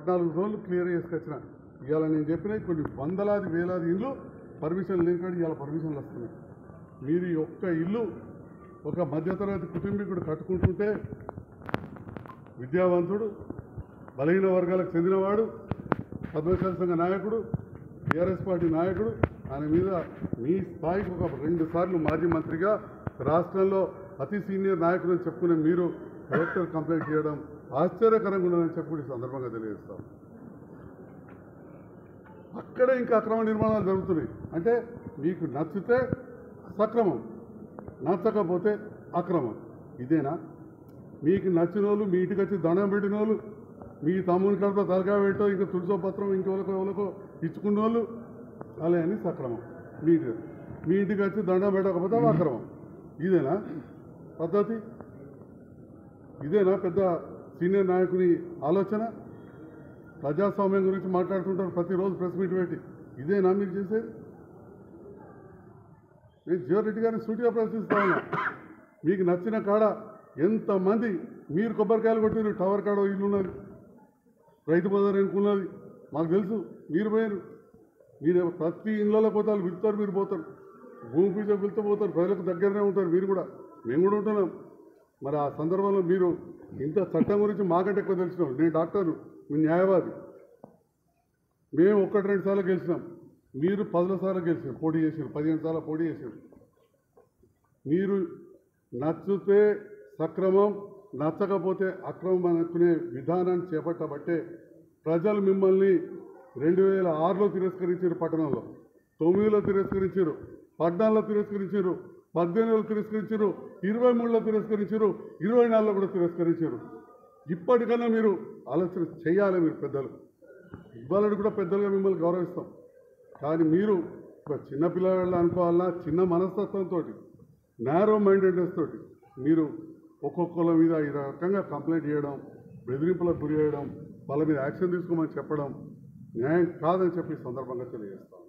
14 రోజులు క్లియర్ చేసుకొచ్చిన. ఇవాళ నేను చెప్పిన కొన్ని వందలాది వేలాది ఇల్లు పర్మిషన్ లేకుండా ఇవాళ పర్మిషన్లు వస్తున్నాయి. మీరు ఈ ఒక్క ఇల్లు ఒక మధ్యతరగతి కుటుంబీకుడు కట్టుకుంటుంటే విద్యావంతుడు, బలహీన వర్గాలకు చెందినవాడు, పద్మశాలి సంఘ నాయకుడు, టీఆర్ఎస్ పార్టీ నాయకుడు, ఆయన మీద మీ స్థాయికి ఒక 2 సార్లు మాజీ మంత్రిగా రాష్ట్రంలో అతి సీనియర్ నాయకుడు అని చెప్పుకునే మీరు కలెక్టర్ కంప్లైంట్ చేయడం ఆశ్చర్యకరంగా ఉండదని చెప్పి ఈ సందర్భంగా తెలియజేస్తాం. అక్కడే ఇంకా అక్రమ నిర్మాణాలు జరుగుతున్నాయి. అంటే మీకు నచ్చితే సక్రమం, నచ్చకపోతే అక్రమం. ఇదేనా మీకు నచ్చిన వాళ్ళు, మీ ఇంటికి వచ్చి దండం పెట్టిన వాళ్ళు, మీ తమ్ముని కడుపులో తలకాయ పెట్టో ఇంకా తుడిసో పత్రం ఇంకెవరికో ఇచ్చుకున్న వాళ్ళు అలా అని సక్రమం. మీ ఇంటికి వచ్చి దండం పెట్టకపోతే అక్రమం. ఇదేనా పద్ధతి? ఇదేనా పెద్ద సీనియర్ నాయకుని ఆలోచన? ప్రజాస్వామ్యం గురించి మాట్లాడుతుంటారు ప్రతిరోజు ప్రెస్ మీట్ పెట్టి. ఇదేనా మీరు చేసేది? నేను జీవరెడ్డి గారిని సూటిగా ప్రశ్నిస్తా ఉన్నా. మీకు నచ్చిన కాడ ఎంతమంది మీరు కొబ్బరికాయలు కొట్టిరు, టవర్ కాడ ఇల్లు ఉన్నది, రైతు బజార్ ఎన్నుకున్నది మాకు తెలుసు. మీరు పోయారు, మీరు ప్రతి ఇళ్ళలో పోతారు, పిలుస్తారు, మీరు పోతారు, భూమి పూజ పిలుతూ పోతారు, ప్రజలకు దగ్గరనే ఉంటారు. మీరు కూడా, మేము కూడా ఉంటున్నాం. మరి ఆ సందర్భంలో మీరు ఇంత చట్టం గురించి మాకంటే ఎక్కువ తెలిసినాం. నేను డాక్టర్ను, మీ న్యాయవాది. మేము 1-2 సార్లు గెలిచినాం, మీరు 10 సార్లు గెలిచారు, పోటీ చేశారు, 15 సార్లు పోటీ చేశారు. మీరు నచ్చితే సక్రమం, నచ్చకపోతే అక్రమం అనుకునే విధానాన్ని చేపట్టబట్టే ప్రజలు మిమ్మల్ని 2006లో తిరస్కరించారు, పట్టణంలో 9లో తిరస్కరించారు, 14లో తిరస్కరించారు, 18లో తిరస్కరించారు, 23లో తిరస్కరించారు, 24లో కూడా తిరస్కరించారు. ఇప్పటికన్నా మీరు ఆలోచన చేయాలి. మీరు పెద్దలు, ఇవ్వాలని కూడా పెద్దలుగా మిమ్మల్ని గౌరవిస్తాం. కానీ మీరు ఒక చిన్నపిల్లవాళ్ళు అనుకోవాలన్నా, చిన్న మనస్తత్వంతో, నేరో మైండెడ్నెస్ తోటి మీరు ఒక్కొక్కళ్ళ మీద ఈ రకంగా కంప్లైంట్ చేయడం, బెదిరింపులకు గురి చేయడం, వాళ్ళ మీద యాక్షన్ తీసుకోమని చెప్పడం న్యాయం కాదని చెప్పి సందర్భంగా తెలియజేస్తాం.